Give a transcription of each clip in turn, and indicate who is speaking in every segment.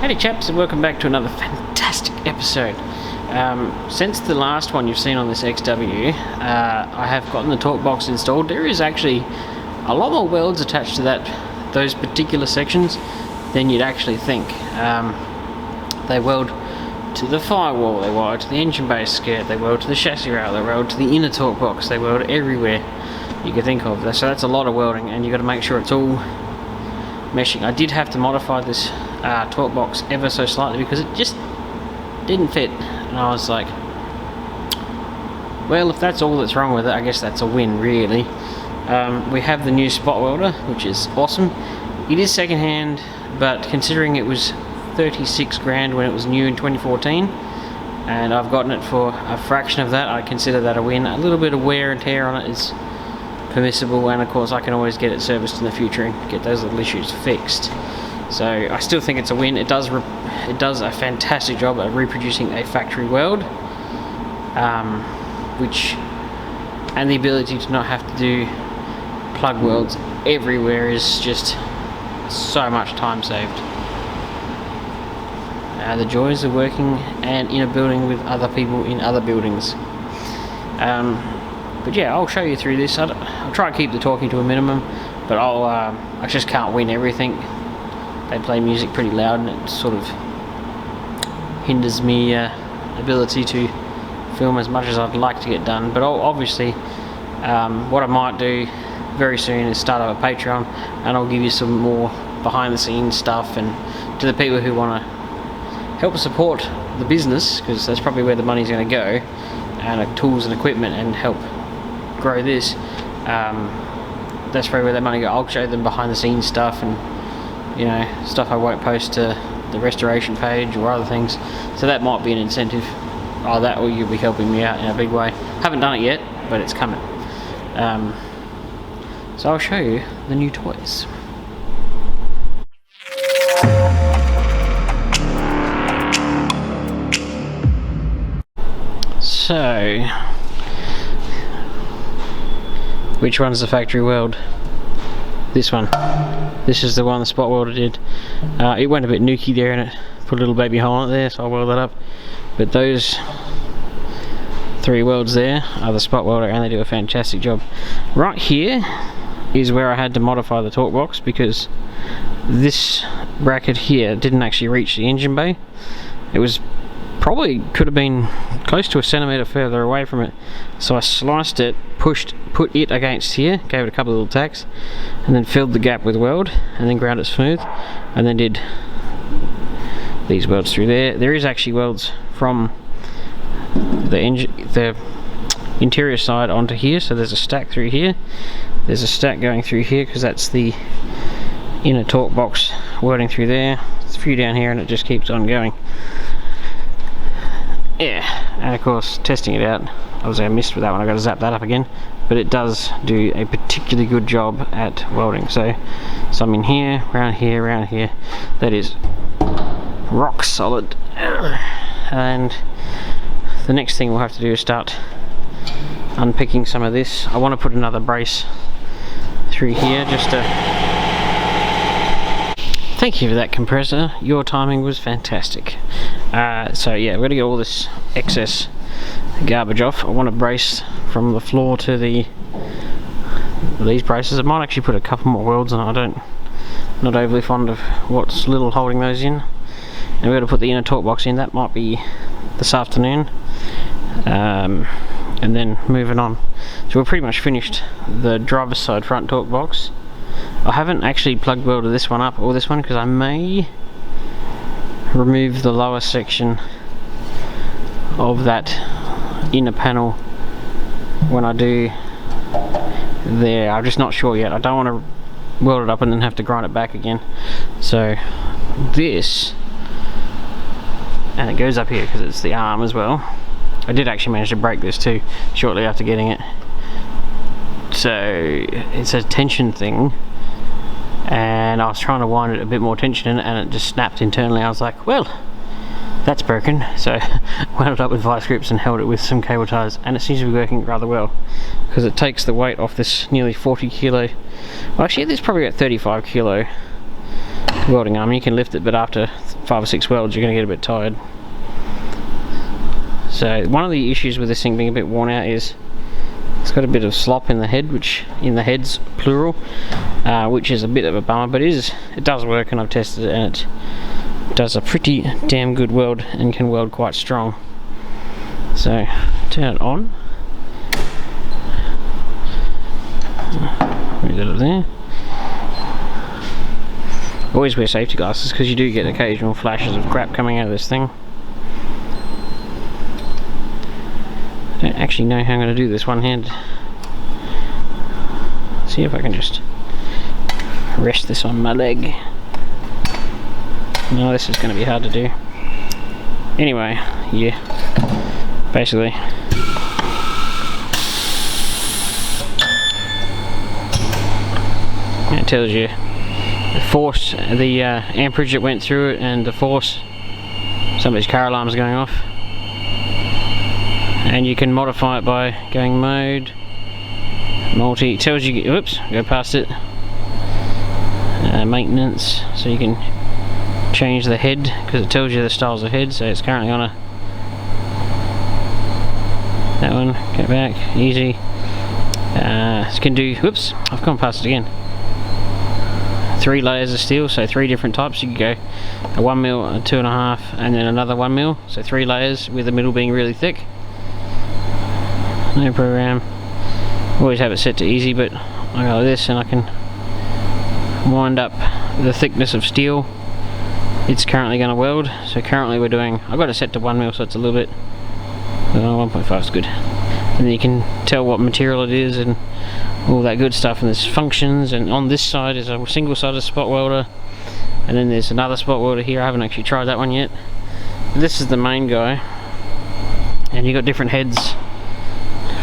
Speaker 1: Howdy chaps, and welcome back to another fantastic episode. Since the last one you've seen on this XW, I have gotten the torque box installed. There is actually a lot more welds attached to those particular sections than you'd actually think. They weld to the firewall, they weld to the engine bay skirt, they weld to the chassis rail, they weld to the inner torque box, they weld everywhere you can think of. So that's a lot of welding, and you've got to make sure it's all meshing. I did have to modify this torque box ever so slightly because it just didn't fit, and I was like, well, if that's all that's wrong with it, I guess that's a win, really. We have the new spot welder, which is awesome. It is second hand, but considering it was 36 grand when it was new in 2014, and I've gotten it for a fraction of that, I consider that a win. A little bit of wear and tear on it is permissible, and of course I can always get it serviced in the future and get those little issues fixed. So I still think it's a win. It does a fantastic job at reproducing a factory weld, and the ability to not have to do plug welds everywhere is just so much time saved. The joys of working and in a building with other people in other buildings. But yeah, I'll show you through this. I'll try to keep the talking to a minimum, but I just can't win everything. They play music pretty loud, and it sort of hinders me ability to film as much as I'd like to get done. But obviously, what I might do very soon is start up a Patreon, and I'll give you some more behind the scenes stuff, and to the people who want to help support the business, because that's probably where the money's going to go, and tools and equipment, and help grow this. That's probably where that money goes. I'll show them behind the scenes stuff, and you know, stuff I won't post to the restoration page or other things. So that might be an incentive. Or you'll be helping me out in a big way. Haven't done it yet, but it's coming. So I'll show you the new toys. So, which one's the factory weld? This one. This is the one the spot welder did. It went a bit nukey there, and it put a little baby hole in it there, so I'll weld that up. But those 3 welds there are the spot welder, and they do a fantastic job. Right here is where I had to modify the torque box, because this bracket here didn't actually reach the engine bay. It was could have been close to a centimetre further away from it, so I sliced it, put it against here, gave it a couple of little tacks, and then filled the gap with weld, and then ground it smooth, and then did these welds through there. There is actually welds from the interior side onto here, so there's a stack through here, there's a stack going through here, because that's the inner torque box welding through there. There's a few down here, and it just keeps on going. Yeah, and of course, testing it out, obviously I missed with that one, I've got to zap that up again, but it does do a particularly good job at welding. So some in here, around here, that is rock solid. And the next thing we'll have to do is start unpicking some of this. I want to put another brace through here just to... Thank you for that, compressor. Your timing was fantastic. So yeah, we're going to get all this excess garbage off. I want to brace from the floor to these braces. I might actually put a couple more welds on. Not overly fond of what's little holding those in. And we're going to put the inner torque box in. That might be this afternoon. And then moving on. So we're pretty much finished the driver's side front torque box. I haven't actually plug welded this one up, or this one, because I may remove the lower section of that inner panel when I do there. I'm just not sure yet. I don't want to weld it up and then have to grind it back again. So this, and it goes up here because it's the arm as well. I did actually manage to break this too shortly after getting it. So it's a tension thing, and I was trying to wind it a bit more tension in it, and it just snapped internally. I was like, well, that's broken. So wound it up with vice grips and held it with some cable ties, and it seems to be working rather well, because it takes the weight off this nearly 40 kilo, well actually this is probably about 35 kilo welding arm. You can lift it, but after 5 or 6 welds you're going to get a bit tired. So one of the issues with this thing being a bit worn out is it's got a bit of slop in the head, which in the head's plural, which is a bit of a bummer, but it does work, and I've tested it and it does a pretty damn good weld and can weld quite strong. So turn it on. Move that up there. Always wear safety glasses because you do get occasional flashes of crap coming out of this thing. I don't actually know how I'm going to do this one-handed. See if I can just rest this on my leg. No, this is going to be hard to do. Anyway, yeah, basically. It tells you the force, the amperage that went through it, and the force. Somebody's car alarm's going off. And you can modify it by going mode, multi. It tells you, oops, go past it. Maintenance, so you can change the head because it tells you the styles of head. So it's currently on a that one. Get back, easy. You can do. Whoops, I've gone past it again. 3 layers of steel, so 3 different types. You can go a 1mm, a 2.5, and then another 1mm. So 3 layers with the middle being really thick. No program. Always have it set to easy, but I go like this and I can wind up the thickness of steel it's currently going to weld. So currently we're doing, I've got it set to 1mm, so it's a little bit, 1.5 is good. And then you can tell what material it is and all that good stuff, and there's functions, and on this side is a single-sided spot welder, and then there's another spot welder here. I haven't actually tried that one yet. This is the main guy, and you got different heads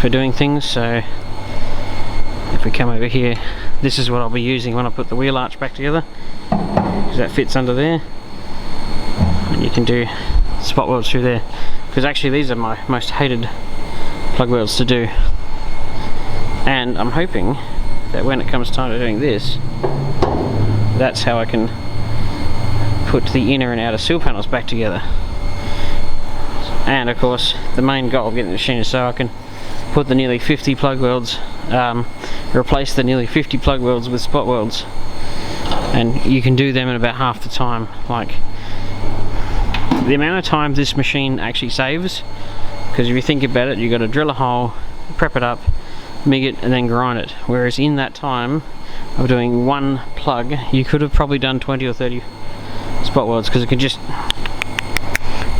Speaker 1: for doing things. So if we come over here, this is what I'll be using when I put the wheel arch back together, because that fits under there, and you can do spot welds through there, because actually these are my most hated plug welds to do. And I'm hoping that when it comes time to doing this, that's how I can put the inner and outer seal panels back together. And of course the main goal of getting the machine is so I can put the nearly 50 plug welds, replace the nearly 50 plug welds with spot welds, and you can do them in about half the time. Like, the amount of time this machine actually saves, because if you think about it, you've got to drill a hole, prep it up, MIG it, and then grind it, whereas in that time of doing one plug you could have probably done 20 or 30 spot welds, because it can just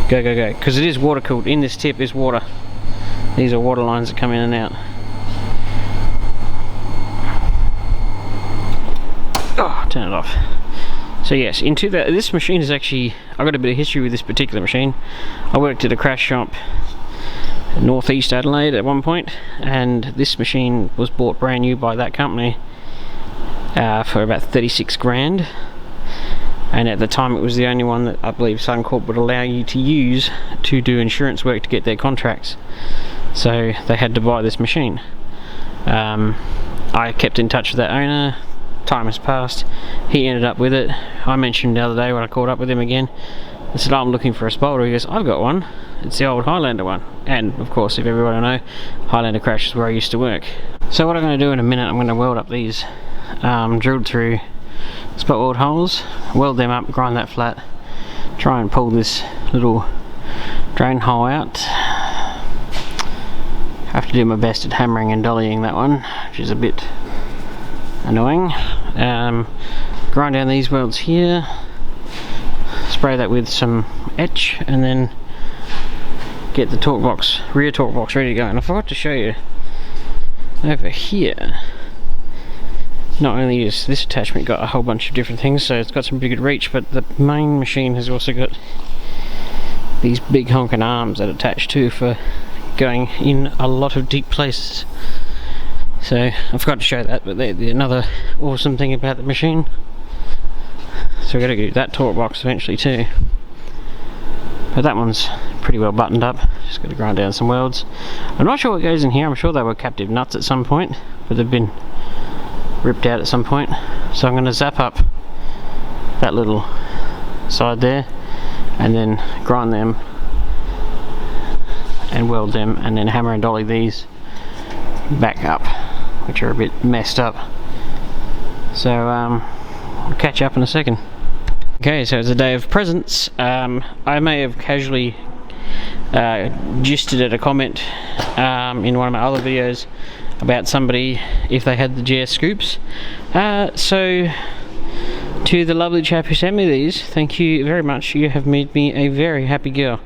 Speaker 1: go, because it is water cooled. In this tip is water. These are water lines that come in and out. Oh, turn it off. So yes, into this machine is actually, I've got a bit of history with this particular machine. I worked at a crash shop in northeast Adelaide at one point, and this machine was bought brand new by that company for about 36 grand. And at the time it was the only one that I believe Suncorp would allow you to use to do insurance work to get their contracts. So they had to buy this machine. I kept in touch with that owner. Time has passed. He ended up with it. I mentioned the other day when I caught up with him again, I said, oh, I'm looking for a spot welder. He goes, I've got one. It's the old Highlander one. And of course, if everybody know, Highlander crash is where I used to work. So what I'm going to do in a minute, I'm going to weld up these drilled through spot weld holes, weld them up, grind that flat, try and pull this little drain hole out. I have to do my best at hammering and dollying that one, which is a bit annoying. Grind down these welds here, spray that with some etch, and then get the torque box, rear torque box ready to go. And I forgot to show you over here, not only is this attachment got a whole bunch of different things, so it's got some pretty good reach, but the main machine has also got these big honking arms that attach to for going in a lot of deep places. So I forgot to show that, but they're another awesome thing about the machine. So we're going to do that torque box eventually too. But that one's pretty well buttoned up. Just got to grind down some welds. I'm not sure what goes in here. I'm sure they were captive nuts at some point, but they've been ripped out at some point. So I'm going to zap up that little side there, and then grind them and weld them, and then hammer and dolly these back up, which are a bit messed up. So we'll catch up in a second. Okay, so it's a day of presents. I may have casually gisted at a comment in one of my other videos about somebody if they had the GS scoops. So to the lovely chap who sent me these, thank you very much. You have made me a very happy girl.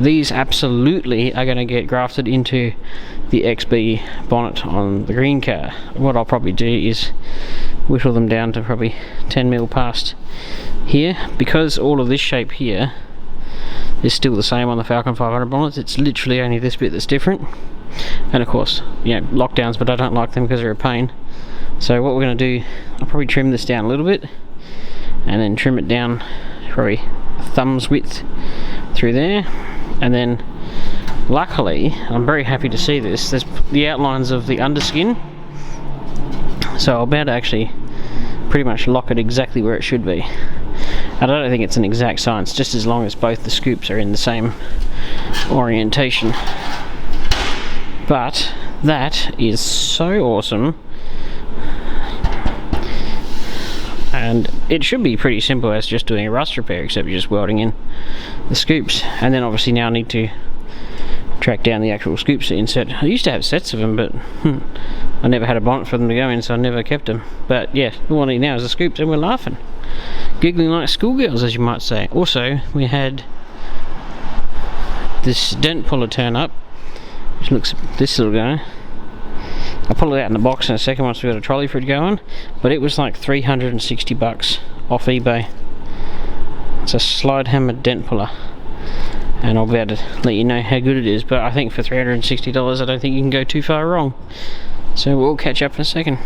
Speaker 1: These absolutely are going to get grafted into the XB bonnet on the green car. What I'll probably do is whittle them down to probably 10 mil past here, because all of this shape here is still the same on the Falcon 500 bonnets. It's literally only this bit that's different, and of course, you know, lockdowns, but I don't like them because they're a pain. So what we're going to do, I'll probably trim this down a little bit and then trim it down probably thumb's width through there, and then luckily I'm very happy to see this, there's the outlines of the underskin, so I'll be able to actually pretty much lock it exactly where it should be. I don't think it's an exact science, just as long as both the scoops are in the same orientation. But that is so awesome, and it should be pretty simple as just doing a rust repair, except you're just welding in the scoops. And then obviously now I need to track down the actual scoops to insert. I used to have sets of them, but I never had a bonnet for them to go in, so I never kept them. But yeah, all I need now is the scoops, and we're laughing, giggling like schoolgirls, as you might say. Also, we had this dent puller turn up, which looks this little guy. I'll pull it out in the box in a second once we've got a trolley for it to go on, but it was like 360 bucks off eBay. It's a slide hammer dent puller, and I'll be able to let you know how good it is, but I think for $360 I don't think you can go too far wrong. So we'll catch up in a second.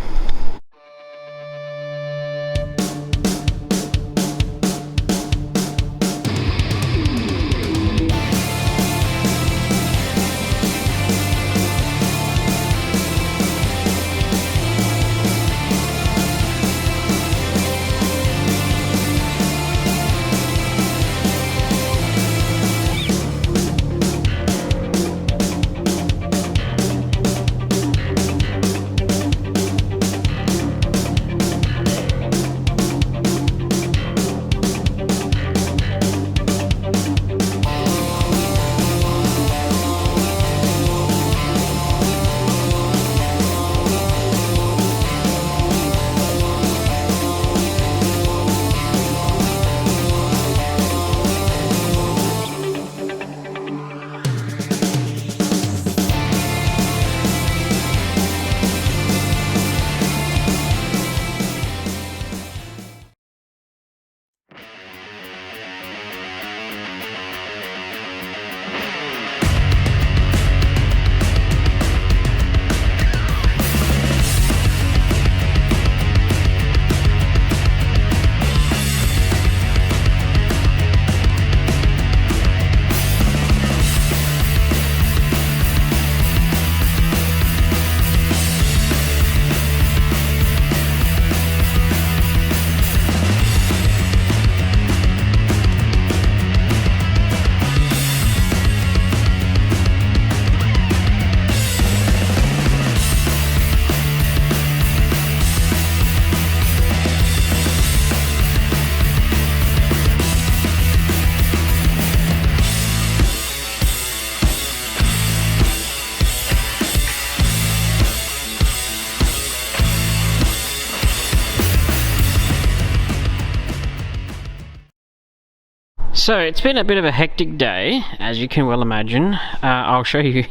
Speaker 1: So it's been a bit of a hectic day, as you can well imagine. I'll show you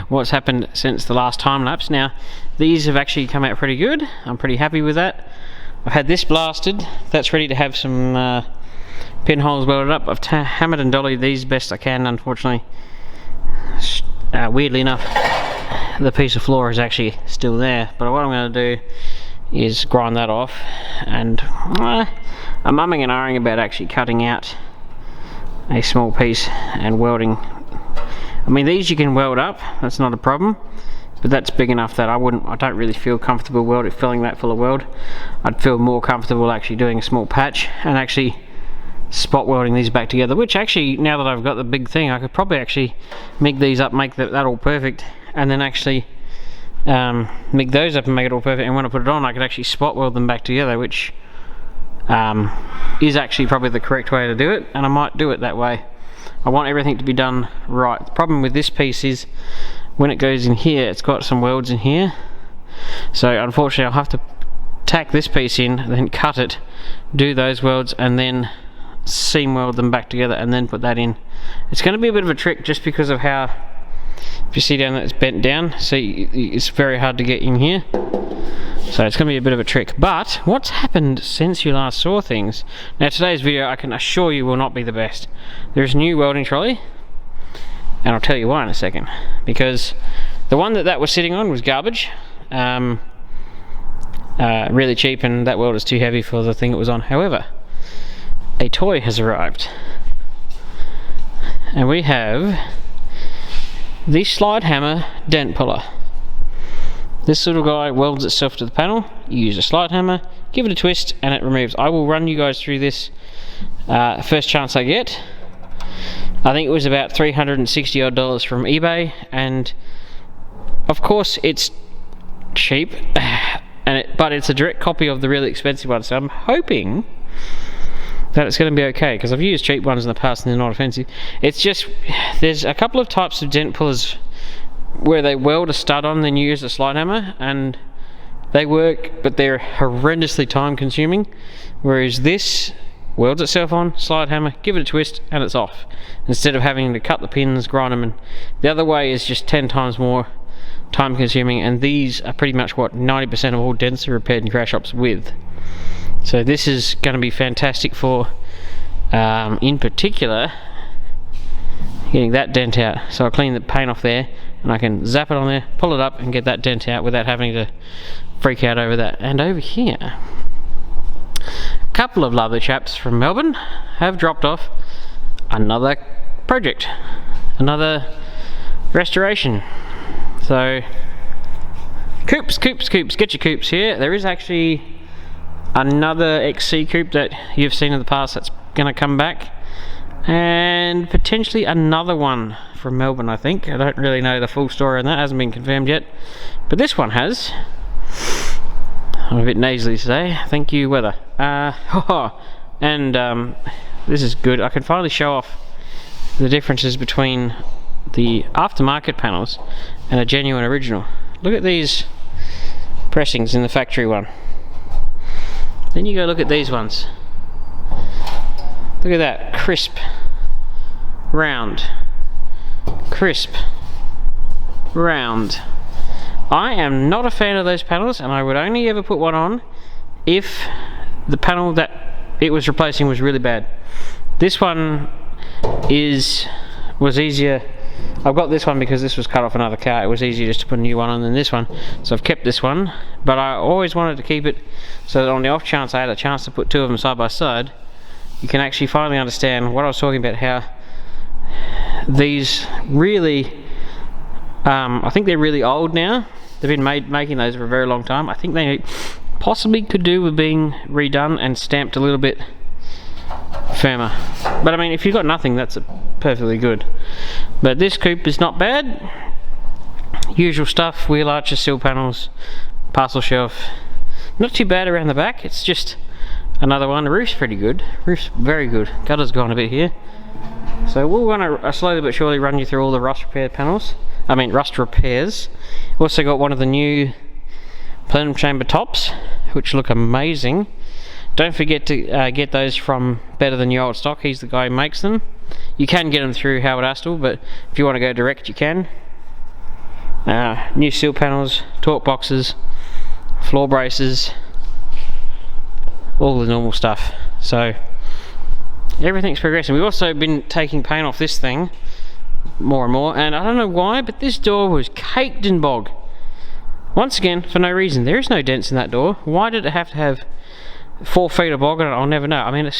Speaker 1: what's happened since the last time lapse. Now, these have actually come out pretty good. I'm pretty happy with that. I've had this blasted. That's ready to have some pinholes welded up. I've hammered and dollied these best I can, unfortunately. Weirdly enough, the piece of floor is actually still there. But what I'm going to do is grind that off. And I'm umming and ahhing about actually cutting out a small piece and welding. I mean, these you can weld up, that's not a problem, but that's big enough that I don't really feel comfortable filling that full of weld. I'd feel more comfortable actually doing a small patch and actually spot welding these back together, which actually, now that I've got the big thing, I could probably actually MIG these up, make that all perfect, and then actually MIG those up and make it all perfect, and when I put it on I could actually spot weld them back together, which is actually probably the correct way to do it, and I might do it that way. I want everything to be done right. The problem with this piece is when it goes in here, it's got some welds in here, so unfortunately I'll have to tack this piece in, then cut it, do those welds, and then seam weld them back together and then put that in. It's going to be a bit of a trick just because of how, if you see down there, it's bent down, see, it's very hard to get in here, so it's going to be a bit of a trick. But what's happened since you last saw things, now today's video I can assure you will not be the best. There's a new welding trolley, and I'll tell you why in a second, because the one that was sitting on was garbage, really cheap, and that welder's too heavy for the thing it was on. However, a toy has arrived, and we have the slide hammer dent puller. This little guy welds itself to the panel. You use a slide hammer, give it a twist, and it removes. I will run you guys through this first chance I get. I think it was about $360 odd from eBay, and of course it's cheap, but it's a direct copy of the really expensive one, so I'm hoping that it's going to be okay, because I've used cheap ones in the past and they're not offensive. It's just, there's a couple of types of dent pullers where they weld a stud on, then you use a slide hammer, and they work, but they're horrendously time consuming, whereas this welds itself on, slide hammer, give it a twist, and it's off, instead of having to cut the pins, grind them, and the other way is just 10 times more time consuming, and these are pretty much what 90% of all dents are repaired in crash shops with. So this is going to be fantastic for, in particular, getting that dent out. So I'll clean the paint off there, and I can zap it on there, pull it up, and get that dent out without having to freak out over that. And over here, a couple of lovely chaps from Melbourne have dropped off another project, another restoration. So, coops, get your coops here. There is actually another XC coupe that you've seen in the past that's going to come back, and potentially another one from Melbourne, I think. I don't really know the full story on that, hasn't been confirmed yet, but this one has. I'm a bit nasally today, thank you weather. And this is good, I can finally show off the differences between the aftermarket panels and a genuine original. Look at these pressings in the factory one. Then you go look at these ones. Look at that, crisp, round, crisp, round. I am not a fan of those panels, and I would only ever put one on if the panel that it was replacing was really bad. This one was easier. I've got this one because this was cut off another car. It was easier just to put a new one on than this one, so I've kept this one, but I always wanted to keep it so that on the off chance I had a chance to put two of them side by side, you can actually finally understand what I was talking about, how these really, I think they're really old now. They've been making those for a very long time. I think they possibly could do with being redone and stamped a little bit firmer. But I mean, if you've got nothing, that's perfectly good. But this coupe is not bad. Usual stuff, wheel arches, sill panels, parcel shelf. Not too bad around the back, it's just another one. The roof's pretty good, roof's very good. Gutter's gone a bit here. So we'll want to slowly but surely run you through all the rust repair panels. I mean rust repairs. Also got one of the new plenum chamber tops, which look amazing. Don't forget to get those from Better Than Your Old Stock. He's the guy who makes them. You can get them through Howard Astle, but if you want to go direct, you can. New seal panels, torque boxes, floor braces, all the normal stuff. So everything's progressing. We've also been taking paint off this thing more and more, and I don't know why, but this door was caked in bog. Once again, for no reason. There is no dents in that door. Why did it have to have 4 feet of bog on it? I'll never know. I mean,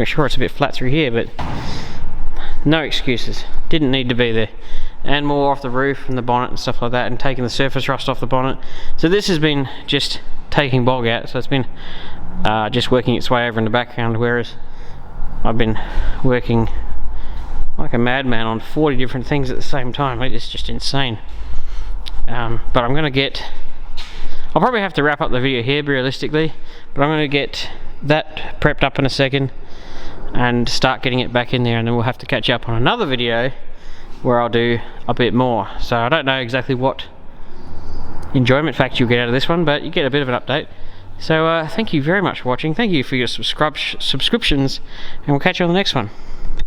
Speaker 1: sure it's a bit flat through here, but no excuses. Didn't need to be there. and more off the roof and the bonnet and stuff like that, and taking the surface rust off the bonnet. So this has been just taking bog out, so it's been just working its way over in the background, whereas I've been working like a madman on 40 different things at the same time. It's just insane. But I'm gonna get, I'll probably have to wrap up the video here realistically, but I'm gonna get that prepped up in a second and start getting it back in there, and then we'll have to catch up on another video where I'll do a bit more. So I don't know exactly what enjoyment factor you'll get out of this one, but you get a bit of an update. So thank you very much for watching. Thank you for your subscriptions, and we'll catch you on the next one.